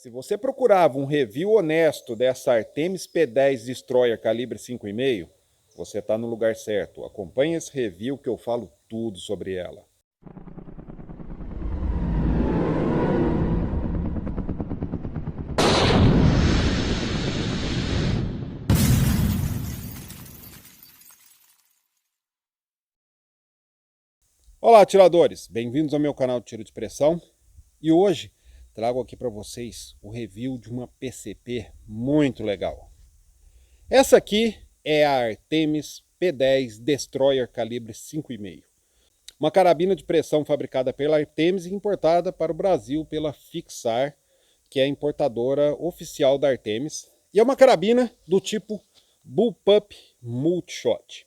Se você procurava um review honesto dessa Artemis P10 Destroyer calibre 5,5, você está no lugar certo. Acompanhe esse review que eu falo tudo sobre ela. Olá, atiradores! Bem-vindos ao meu canal de tiro de pressão. E hoje trago aqui para vocês o review de uma PCP muito legal. Essa aqui é a Artemis P10 Destroyer calibre 5,5. Uma carabina de pressão fabricada pela Artemis e importada para o Brasil pela Fixar, que é a importadora oficial da Artemis. E é uma carabina do tipo Bullpup Multishot.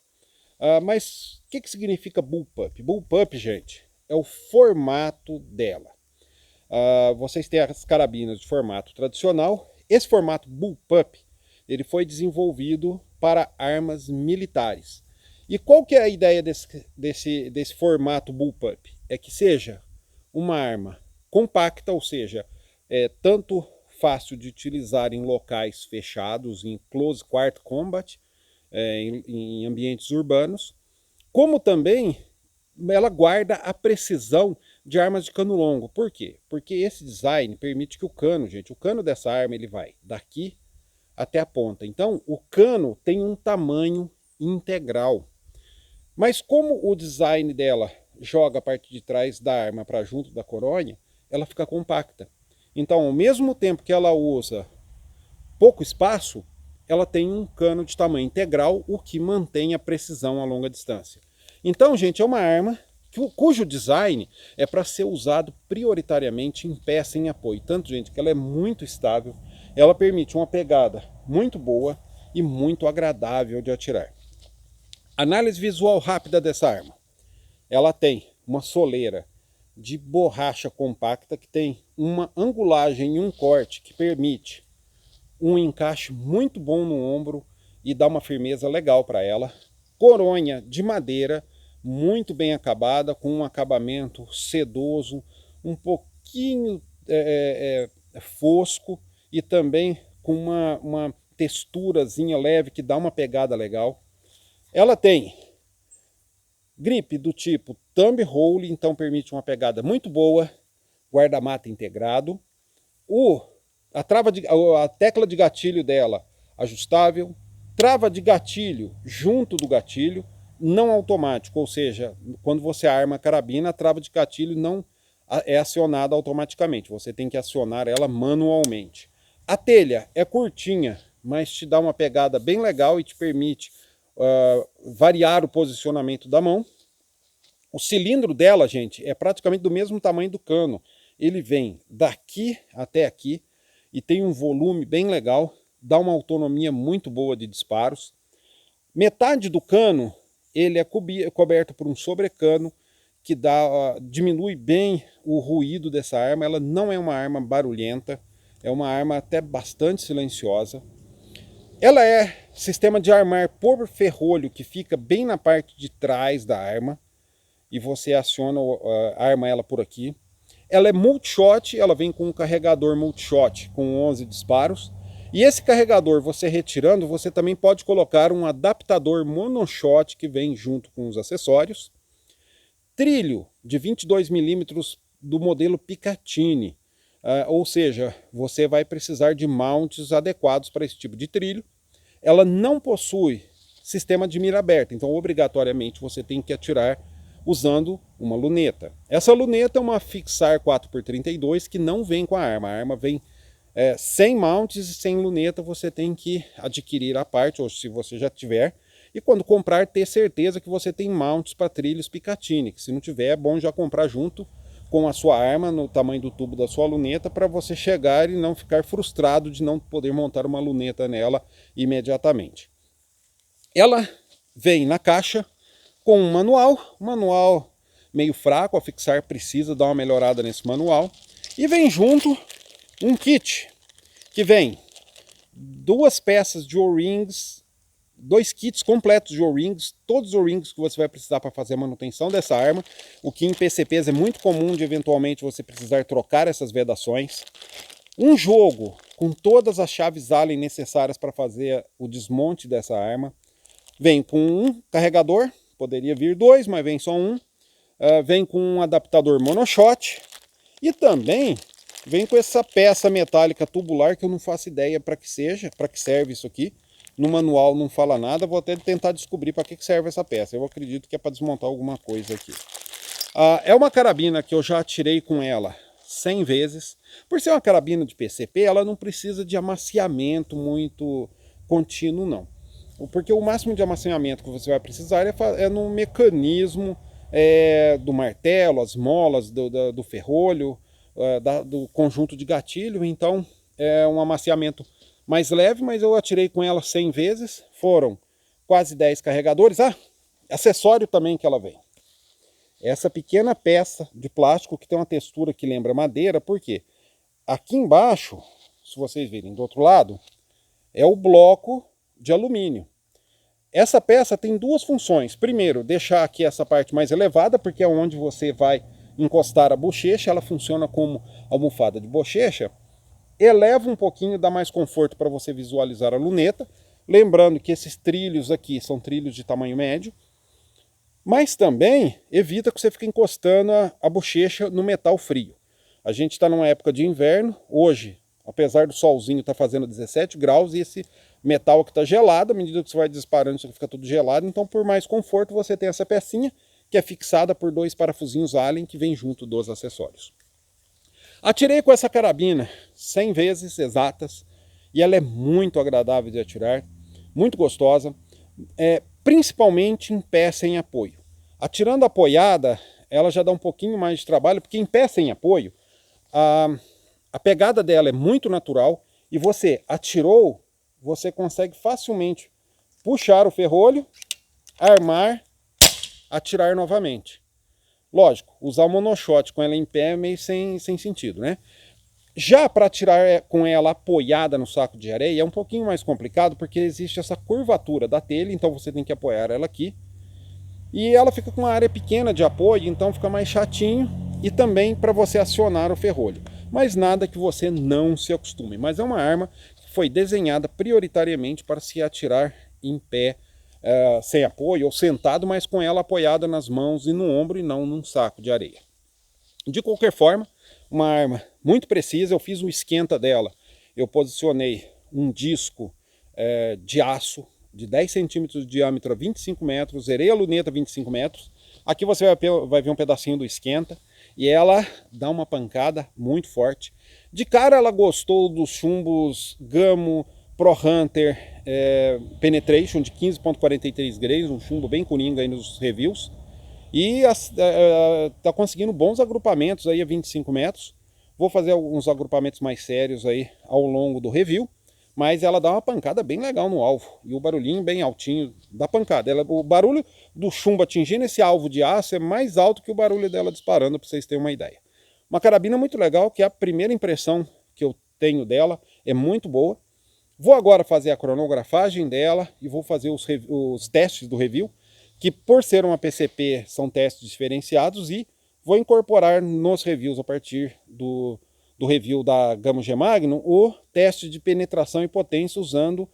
Mas o que significa Bullpup? Bullpup, gente, é o formato dela. Vocês têm as carabinas de formato tradicional. Esse formato Bullpup, ele foi desenvolvido para armas militares. E qual que é a ideia desse formato Bullpup? É que seja uma arma compacta, ou seja, tanto fácil de utilizar em locais fechados, em close quarter combat, em ambientes urbanos, como também ela guarda a precisão de armas de cano longo. Por quê? Porque esse design permite que o cano dessa arma ele vai daqui até a ponta. Então o cano tem um tamanho integral. Mas como o design dela joga a parte de trás da arma para junto da coronha, ela fica compacta. Então, ao mesmo tempo que ela usa pouco espaço, ela tem um cano de tamanho integral, o que mantém a precisão a longa distância. Então, gente, é uma arma cujo design é para ser usado prioritariamente em pé sem apoio. Tanto, gente, que ela é muito estável, ela permite uma pegada muito boa e muito agradável de atirar. Análise visual rápida dessa arma. Ela tem uma soleira de borracha compacta que tem uma angulagem e um corte que permite um encaixe muito bom no ombro e dá uma firmeza legal para ela. Coronha de madeira, muito bem acabada, com um acabamento sedoso, um pouquinho fosco e também com uma texturazinha leve que dá uma pegada legal. Ela tem gripe do tipo thumb hole, então permite uma pegada muito boa, guarda-mata integrado. A tecla de gatilho dela ajustável, trava de gatilho junto do gatilho, não automático, ou seja, quando você arma a carabina, a trava de gatilho não é acionada automaticamente, você tem que acionar ela manualmente. A telha é curtinha, mas te dá uma pegada bem legal e te permite variar o posicionamento da mão. O cilindro dela, gente, é praticamente do mesmo tamanho do cano. Ele vem daqui até aqui e tem um volume bem legal, dá uma autonomia muito boa de disparos. Metade do cano ele é coberto por um sobrecano que diminui bem o ruído dessa arma. Ela não é uma arma barulhenta, é uma arma até bastante silenciosa. Ela é sistema de armar por ferrolho que fica bem na parte de trás da arma e você arma ela por aqui. Ela é multishot, ela vem com um carregador multishot com 11 disparos. E esse carregador, você retirando, você também pode colocar um adaptador monoshot que vem junto com os acessórios. Trilho de 22 milímetros do modelo Picatinny. Ou seja, você vai precisar de mounts adequados para esse tipo de trilho. Ela não possui sistema de mira aberta, então obrigatoriamente você tem que atirar usando uma luneta. Essa luneta é uma Fixar 4x32 que não vem com a arma. A arma vem sem mounts e sem luneta, você tem que adquirir a parte, ou se você já tiver, e quando comprar, ter certeza que você tem mounts para trilhos Picatinny, que se não tiver, é bom já comprar junto com a sua arma, no tamanho do tubo da sua luneta, para você chegar e não ficar frustrado de não poder montar uma luneta nela imediatamente. Ela vem na caixa com um manual meio fraco, a Fixar precisa dar uma melhorada nesse manual, e vem junto um kit, que vem duas peças de O-rings, 2 kits completos de O-rings, todos os O-rings que você vai precisar para fazer a manutenção dessa arma, o que em PCPs é muito comum de eventualmente você precisar trocar essas vedações. Um jogo com todas as chaves Allen necessárias para fazer o desmonte dessa arma. Vem com um carregador, poderia vir dois, mas vem só um. Vem com um adaptador monoshot e também vem com essa peça metálica tubular que eu não faço ideia para que seja, para que serve isso aqui. No manual não fala nada, vou até tentar descobrir para que serve essa peça. Eu acredito que é para desmontar alguma coisa aqui. É uma carabina que eu já atirei com ela 100 vezes. Por ser uma carabina de PCP, ela não precisa de amaciamento muito contínuo, não. Porque o máximo de amaciamento que você vai precisar é no mecanismo do martelo, as molas do ferrolho, do conjunto de gatilho. Então é um amaciamento mais leve, mas eu atirei com ela 100 vezes. Foram quase 10 carregadores. Acessório também que ela vem. Essa pequena peça de plástico que tem uma textura que lembra madeira, porque aqui embaixo, se vocês virem do outro lado, é o bloco de alumínio. Essa peça tem duas funções. Primeiro, deixar aqui essa parte mais elevada, porque é onde você vai encostar a bochecha, ela funciona como almofada de bochecha. Eleva um pouquinho, dá mais conforto para você visualizar a luneta. Lembrando que esses trilhos aqui são trilhos de tamanho médio. Mas também evita que você fique encostando a bochecha no metal frio. A gente está numa época de inverno, hoje, apesar do solzinho estar fazendo 17 graus, e esse metal aqui está gelado, à medida que você vai disparando, isso aqui fica tudo gelado, então por mais conforto você tem essa pecinha, que é fixada por dois parafusinhos Allen, que vem junto dos acessórios. Atirei com essa carabina 100 vezes exatas, e ela é muito agradável de atirar, muito gostosa, principalmente em pé sem apoio. Atirando apoiada, ela já dá um pouquinho mais de trabalho, porque em pé sem apoio, a pegada dela é muito natural, e você atirou, você consegue facilmente puxar o ferrolho, armar, atirar novamente. Lógico, usar o monoshot com ela em pé é meio sem sentido, né? Já para atirar com ela apoiada no saco de areia é um pouquinho mais complicado, porque existe essa curvatura da telha, então você tem que apoiar ela aqui. E ela fica com uma área pequena de apoio, então fica mais chatinho, e também para você acionar o ferrolho. Mas nada que você não se acostume. Mas é uma arma que foi desenhada prioritariamente para se atirar em pé, sem apoio, ou sentado, mas com ela apoiada nas mãos e no ombro e não num saco de areia. De qualquer forma, uma arma muito precisa. Eu fiz um esquenta dela. Eu posicionei um disco de aço de 10 centímetros de diâmetro a 25 metros, zerei a luneta a 25 metros. Aqui você vai ver um pedacinho do esquenta e ela dá uma pancada muito forte. De cara ela gostou dos chumbos Gamo Pro Hunter Penetration de 15.43 grains, um chumbo bem coringa aí nos reviews. E está conseguindo bons agrupamentos aí a 25 metros. Vou fazer alguns agrupamentos mais sérios aí ao longo do review. Mas ela dá uma pancada bem legal no alvo. E o barulhinho bem altinho da pancada. O barulho do chumbo atingindo esse alvo de aço é mais alto que o barulho dela disparando, para vocês terem uma ideia. Uma carabina muito legal, que a primeira impressão que eu tenho dela é muito boa. Vou agora fazer a cronografagem dela e vou fazer os testes do review, que por ser uma PCP são testes diferenciados, e vou incorporar nos reviews a partir do review da Gamo G Magnum o teste de penetração e potência usando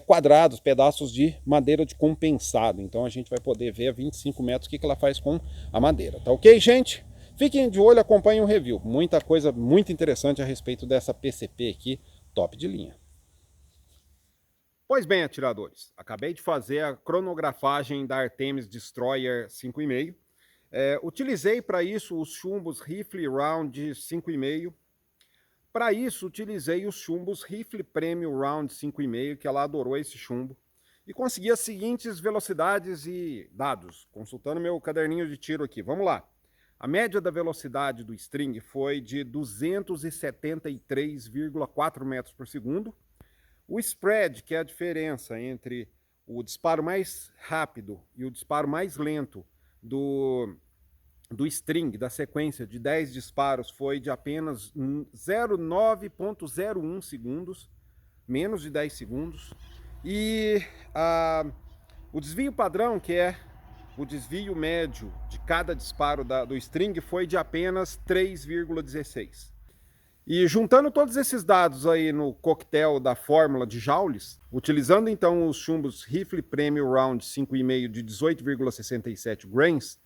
quadrados, pedaços de madeira de compensado. Então a gente vai poder ver a 25 metros o que ela faz com a madeira. Tá ok, gente? Fiquem de olho, acompanhem o review. Muita coisa muito interessante a respeito dessa PCP aqui, top de linha. Pois bem, atiradores, acabei de fazer a cronografagem da Artemis Destroyer 5,5. Utilizei para isso os chumbos Rifle Round 5,5. Para isso, utilizei os chumbos Rifle Premium Round 5,5, que ela adorou esse chumbo. E consegui as seguintes velocidades e dados, consultando meu caderninho de tiro aqui. Vamos lá. A média da velocidade do string foi de 273,4 metros por segundo. O spread, que é a diferença entre o disparo mais rápido e o disparo mais lento do string, da sequência de 10 disparos, foi de apenas 0,9.01 segundos, menos de 10 segundos. E o desvio padrão, que é o desvio médio de cada disparo do string, foi de apenas 3,16. E juntando todos esses dados aí no coquetel da fórmula de joules, utilizando então os chumbos Rifle Premium Round 5,5 de 18,67 grains,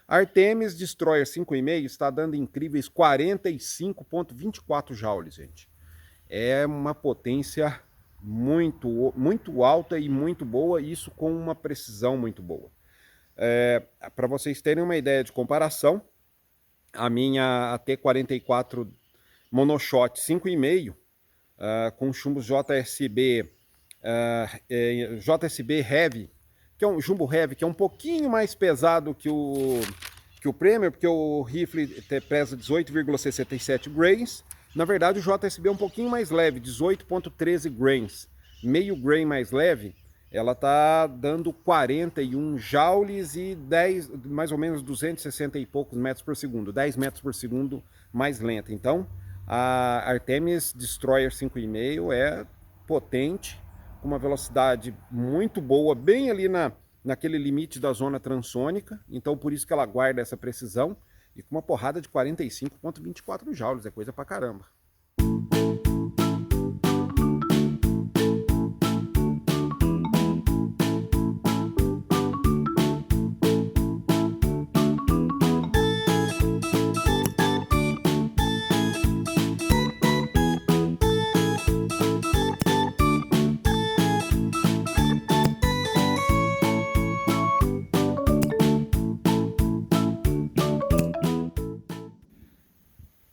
a Artemis Destroyer 5,5 está dando incríveis 45,24 joules, gente. É uma potência muito alta e muito boa, isso com uma precisão muito boa. Para vocês terem uma ideia de comparação, a minha AT44 Monoshot 5,5 com chumbos JSB Heavy, que é um jumbo Heavy, que é um pouquinho mais pesado que o Premier, porque o rifle pesa 18,67 grains. Na verdade, o JSB é um pouquinho mais leve, 18,13 grains, meio grain mais leve. Ela tá dando 41 joules e 10, mais ou menos 260 e poucos metros por segundo, 10 metros por segundo mais lenta. Então, a Artemis Destroyer 5,5 é potente, com uma velocidade muito boa, bem ali naquele limite da zona transônica. Então, por isso que ela guarda essa precisão. E com uma porrada de 45,24 joules, é coisa pra caramba.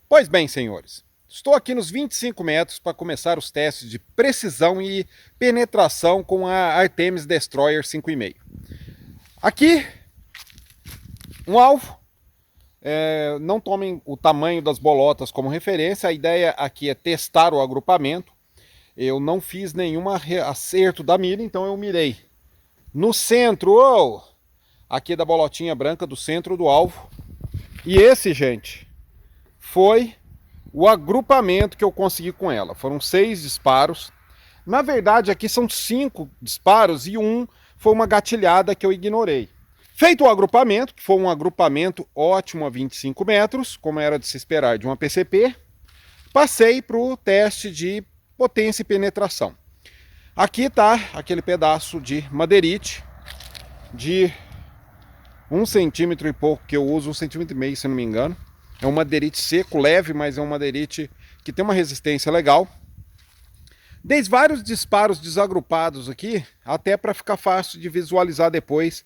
Pois bem, senhores, estou aqui nos 25 metros para começar os testes de precisão e penetração com a Artemis Destroyer 5,5. Aqui, um alvo. Não tomem o tamanho das bolotas como referência, a ideia aqui é testar o agrupamento. Eu não fiz nenhum acerto da mira, então eu mirei no centro, aqui da bolotinha branca, do centro do alvo. E esse, gente, foi o agrupamento que eu consegui com ela. Foram 6 disparos. Na verdade, aqui são 5 disparos e um foi uma gatilhada que eu ignorei. Feito o agrupamento, que foi um agrupamento ótimo a 25 metros, como era de se esperar de uma PCP, passei para o teste de potência e penetração. Aqui está aquele pedaço de madeirite de 1 centímetro e pouco que eu uso, 1,5 centímetros, se não me engano. É um madeirite seco, leve, mas é um madeirite que tem uma resistência legal. Dei vários disparos desagrupados aqui, até para ficar fácil de visualizar depois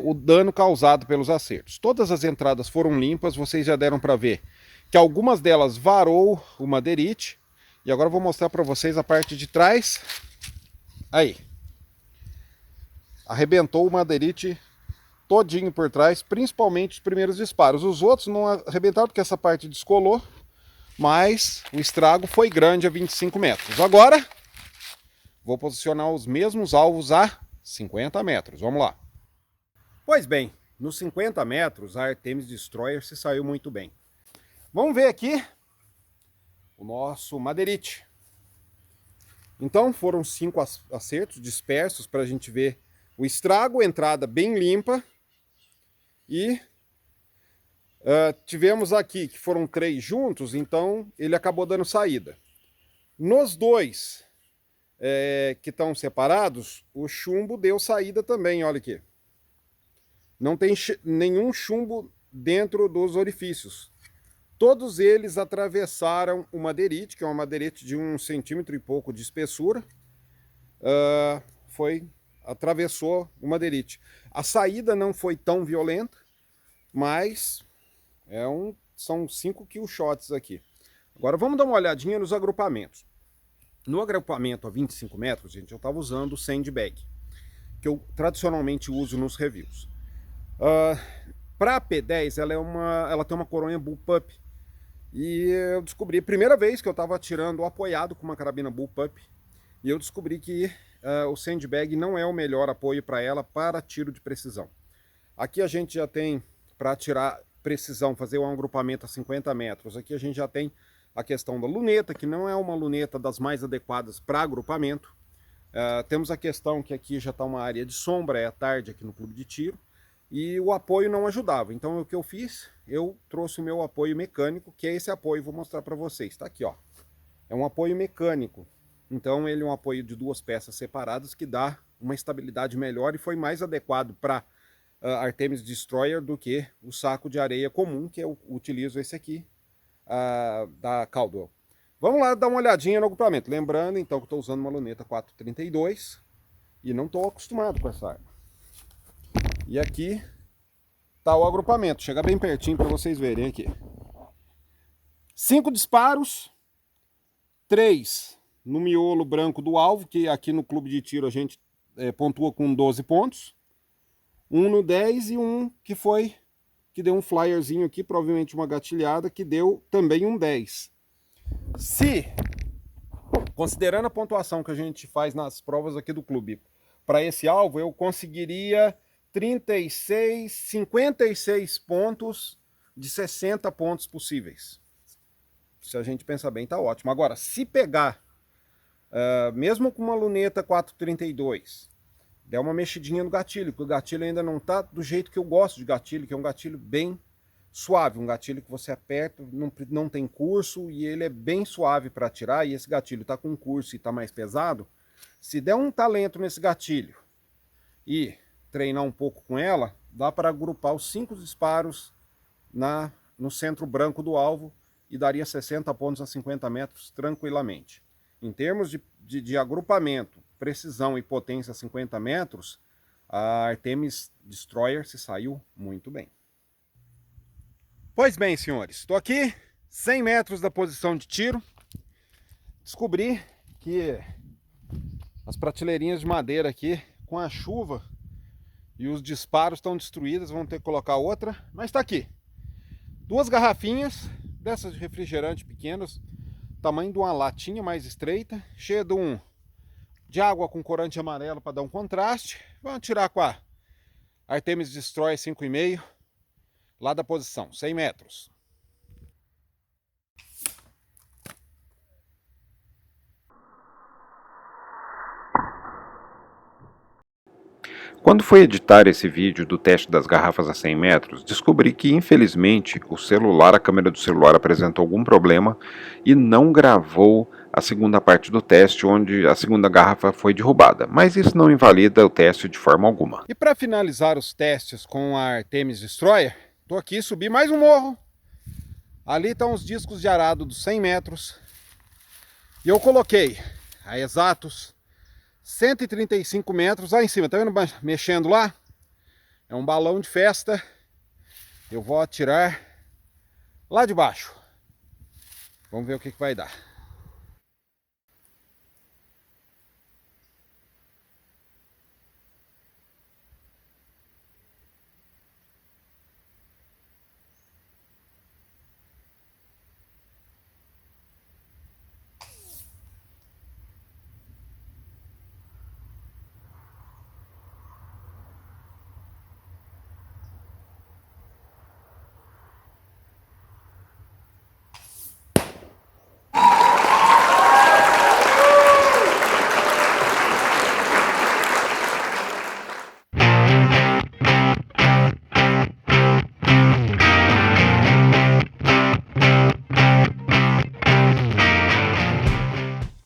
o dano causado pelos acertos. Todas as entradas foram limpas, vocês já deram para ver que algumas delas varou o madeirite. E agora eu vou mostrar para vocês a parte de trás. Aí. Arrebentou o madeirite todinho por trás, principalmente os primeiros disparos. Os outros não arrebentaram porque essa parte descolou, mas o estrago foi grande a 25 metros. Agora, vou posicionar os mesmos alvos a 50 metros. Vamos lá. Pois bem, nos 50 metros, a Artemis Destroyer se saiu muito bem. Vamos ver aqui o nosso madeirite. Então, foram 5 acertos dispersos para a gente ver o estrago, entrada bem limpa. E tivemos aqui que foram 3 juntos, então ele acabou dando saída. Nos 2 que estão separados, o chumbo deu saída também, olha aqui. Não tem nenhum chumbo dentro dos orifícios. Todos eles atravessaram o madeirite, que é uma madeirite de 1 centímetro e pouco de espessura. Atravessou o madeirite. A saída não foi tão violenta, mas são 5 kill shots aqui. Agora vamos dar uma olhadinha nos agrupamentos. No agrupamento a 25 metros, gente, eu estava usando o sandbag, que eu tradicionalmente uso nos reviews. Para a P10, ela tem uma coronha bullpup. E eu descobri, primeira vez que eu estava atirando apoiado com uma carabina bullpup, e eu descobri que o sandbag não é o melhor apoio para ela para tiro de precisão. Aqui a gente já tem, para atirar precisão, fazer um agrupamento a 50 metros, aqui a gente já tem a questão da luneta, que não é uma luneta das mais adequadas para agrupamento. Temos a questão que aqui já está uma área de sombra, é tarde aqui no clube de tiro. e o apoio não ajudava. Então o que eu fiz? Eu trouxe o meu apoio mecânico, que é esse apoio, vou mostrar para vocês. Está aqui, ó. É um apoio mecânico. Então ele é um apoio de duas peças separadas que dá uma estabilidade melhor e foi mais adequado para Artemis Destroyer do que o saco de areia comum, que eu utilizo esse aqui, da Caldwell. Vamos lá dar uma olhadinha no agrupamento. Lembrando então que estou usando uma luneta 432 e não estou acostumado com essa arma. E aqui está o agrupamento. Chega bem pertinho para vocês verem aqui. 5 disparos, 3 no miolo branco do alvo, que aqui no clube de tiro a gente pontua com 12 pontos. Um no 10 e um que deu um flyerzinho aqui, provavelmente uma gatilhada, que deu também um 10. Se, considerando a pontuação que a gente faz nas provas aqui do clube, para esse alvo eu conseguiria 36, 56 pontos de 60 pontos possíveis. Se a gente pensar bem, tá ótimo. Agora, se pegar, mesmo com uma luneta 432, der uma mexidinha no gatilho, porque o gatilho ainda não tá do jeito que eu gosto de gatilho, que é um gatilho bem suave, um gatilho que você aperta, não tem curso e ele é bem suave para atirar, e esse gatilho tá com curso e tá mais pesado. Se der um talento nesse gatilho e treinar um pouco com ela, dá para agrupar os 5 disparos no centro branco do alvo e daria 60 pontos a 50 metros tranquilamente. Em termos de agrupamento, precisão e potência a 50 metros, a Artemis Destroyer se saiu muito bem. Pois bem, senhores, estou aqui 100 metros da posição de tiro. Descobri que as prateleirinhas de madeira aqui, com a chuva e os disparos estão destruídas, vão ter que colocar outra, mas está aqui. 2 garrafinhas dessas de refrigerante pequenas, tamanho de uma latinha mais estreita, cheia de água com corante amarelo para dar um contraste. Vamos tirar com a Artemis Destroyer 5,5 lá da posição, 100 metros. Quando fui editar esse vídeo do teste das garrafas a 100 metros, descobri que infelizmente a câmera do celular apresentou algum problema e não gravou a segunda parte do teste, onde a segunda garrafa foi derrubada, mas isso não invalida o teste de forma alguma. E para finalizar os testes com a Artemis Destroyer, estou aqui, subi mais um morro, ali estão os discos de arado dos 100 metros, e eu coloquei a exatos 135 metros lá em cima, tá vendo mexendo lá? É um balão de festa. Eu vou atirar lá de baixo. Vamos ver o que vai dar.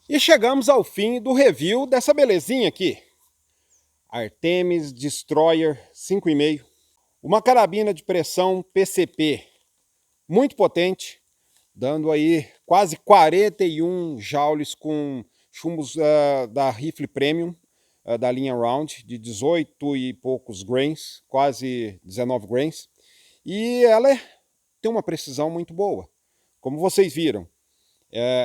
E chegamos ao fim do review dessa belezinha aqui. Artemis Destroyer 5,5. Uma carabina de pressão PCP muito potente, dando aí quase 41 joules com chumbos da rifle premium, da linha Round, de 18 e poucos grains, quase 19 grains. E ela tem uma precisão muito boa. Como vocês viram,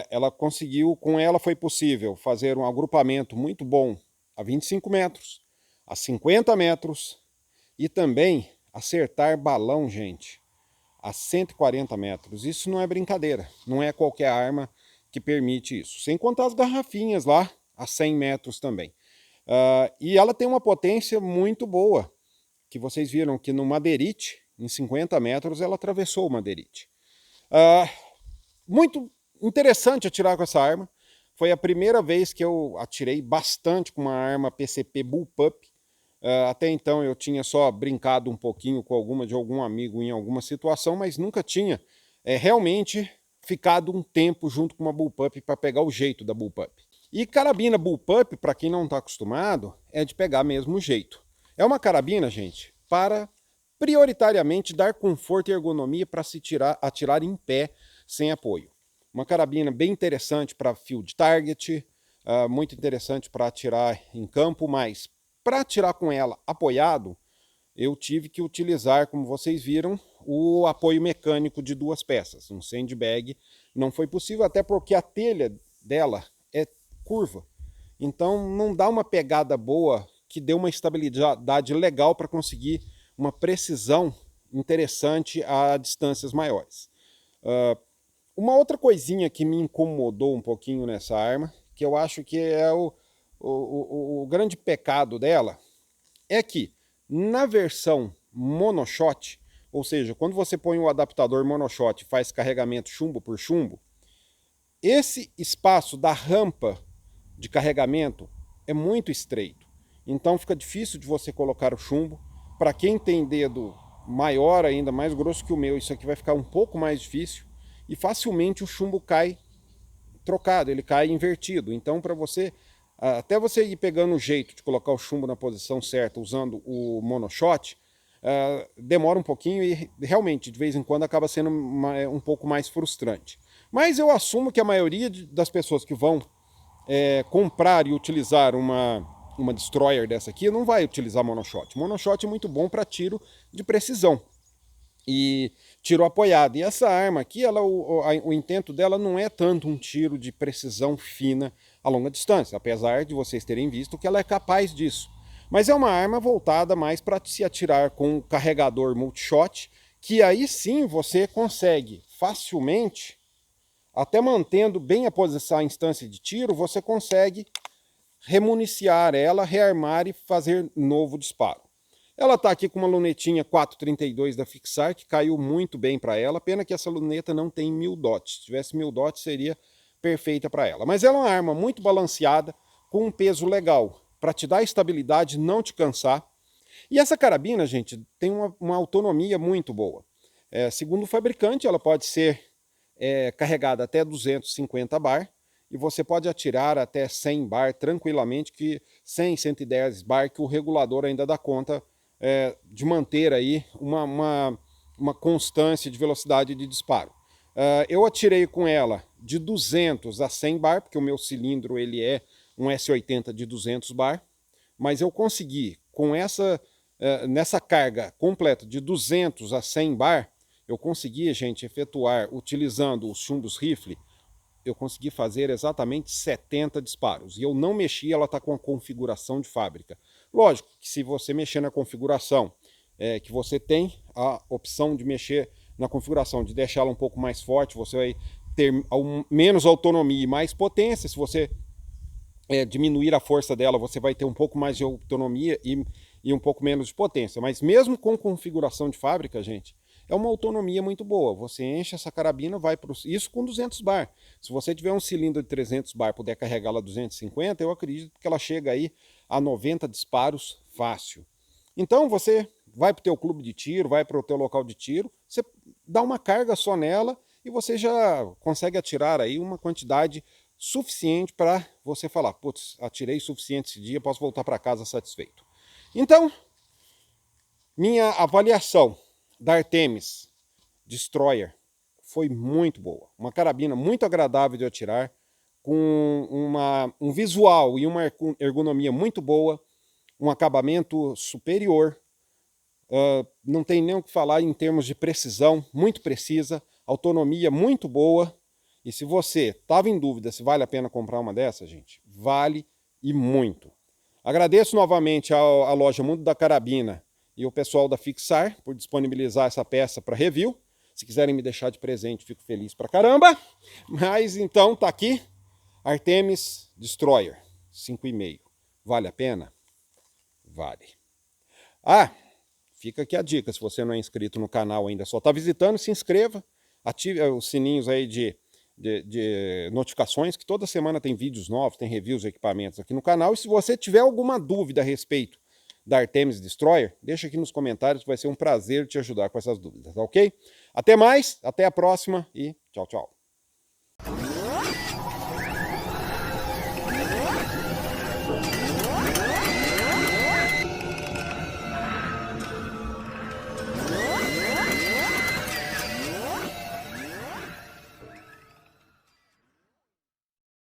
ela conseguiu, com ela foi possível fazer um agrupamento muito bom a 25 metros, a 50 metros e também acertar balão, gente, a 140 metros. Isso não é brincadeira, não é qualquer arma que permite isso. Sem contar as garrafinhas lá, a 100 metros também. E ela tem uma potência muito boa, que vocês viram que no Madeirite, em 50 metros, ela atravessou o Madeirite. Muito interessante atirar com essa arma. Foi a primeira vez que eu atirei bastante com uma arma PCP Bullpup. Até então eu tinha só brincado um pouquinho com algum amigo em alguma situação, mas nunca tinha realmente ficado um tempo junto com uma bullpup para pegar o jeito da bullpup. E carabina bullpup, para quem não está acostumado, é de pegar mesmo o jeito. É uma carabina, gente, para prioritariamente dar conforto e ergonomia para se atirar em pé sem apoio. Uma carabina bem interessante para field target, muito interessante para atirar em campo, mas para atirar com ela apoiado, eu tive que utilizar, como vocês viram, o apoio mecânico de 2 peças. Um sandbag não foi possível, até porque a telha dela é curva. Então não dá uma pegada boa que dê uma estabilidade legal para conseguir uma precisão interessante a distâncias maiores. Uma outra coisinha que me incomodou um pouquinho nessa arma, que eu acho que é o grande pecado dela, é que na versão monoshot, ou seja, quando você põe o adaptador monoshot e faz carregamento chumbo por chumbo, esse espaço da rampa de carregamento é muito estreito. Então fica difícil de você colocar o chumbo. Para quem tem dedo maior ainda, mais grosso que o meu, isso aqui vai ficar um pouco mais difícil. E facilmente o chumbo cai trocado, ele cai invertido. Então para você, até você ir pegando o jeito de colocar o chumbo na posição certa usando o monoshot, demora um pouquinho e realmente de vez em quando acaba sendo um pouco mais frustrante. Mas eu assumo que a maioria das pessoas que vão comprar e utilizar uma destroyer dessa aqui não vai utilizar monoshot. Monoshot é muito bom para tiro de precisão e tiro apoiado. E essa arma aqui, o intento dela não é tanto um tiro de precisão fina a longa distância, apesar de vocês terem visto que ela é capaz disso. Mas é uma arma voltada mais para se atirar com um carregador multishot, que aí sim você consegue facilmente, até mantendo bem a instância de tiro, você consegue remuniciar ela, rearmar e fazer novo disparo. Ela está aqui com uma lunetinha 432 da Fixar, que caiu muito bem para ela. Pena que essa luneta não tem 1000 dots. Se tivesse 1000 dots, seria perfeita para ela. Mas ela é uma arma muito balanceada, com um peso legal, para te dar estabilidade, não te cansar. E essa carabina, gente, tem uma autonomia muito boa. Segundo o fabricante, ela pode ser carregada até 250 bar, e você pode atirar até 100 bar tranquilamente, que 100, 110 bar, que o regulador ainda dá conta de manter aí uma constância de velocidade de disparo. Eu atirei com ela de 200 a 100 bar, porque o meu cilindro ele é um S80 de 200 bar, mas eu consegui, com nessa carga completa de 200 a 100 bar, eu consegui, gente, efetuar, utilizando os chumbos rifle, eu consegui fazer exatamente 70 disparos. E eu não mexi, ela está com a configuração de fábrica. Lógico que se você mexer na configuração que você tem, a opção de mexer na configuração, de deixá-la um pouco mais forte, você vai ter menos autonomia e mais potência. Se você diminuir a força dela, você vai ter um pouco mais de autonomia e um pouco menos de potência. Mas mesmo com configuração de fábrica, gente, é uma autonomia muito boa. Você enche essa carabina, vai para isso com 200 bar. Se você tiver um cilindro de 300 bar, puder carregá-la a 250, eu acredito que ela chega aí a 90 disparos fácil. Então você vai para o teu clube de tiro, vai para o teu local de tiro, você dá uma carga só nela e você já consegue atirar aí uma quantidade suficiente para você falar, putz, atirei suficiente esse dia, posso voltar para casa satisfeito. Então, minha avaliação da Artemis Destroyer foi muito boa. Uma carabina muito agradável de atirar, com um visual e uma ergonomia muito boa, um acabamento superior, não tem nem o que falar em termos de precisão, muito precisa, autonomia muito boa. E se você estava em dúvida se vale a pena comprar uma dessas, gente, vale e muito. Agradeço novamente à loja Mundo da Carabina e o pessoal da Fixar por disponibilizar essa peça para review. Se quiserem me deixar de presente, fico feliz pra caramba. Mas então tá aqui, Artemis Destroyer 5,5. Vale a pena? Vale. Fica aqui a dica, se você não é inscrito no canal ainda, só está visitando, se inscreva, ative os sininhos aí de notificações, que toda semana tem vídeos novos, tem reviews de equipamentos aqui no canal. E se você tiver alguma dúvida a respeito da Artemis Destroyer? Deixa aqui nos comentários, vai ser um prazer te ajudar com essas dúvidas, tá ok? Até mais, até a próxima e tchau, tchau.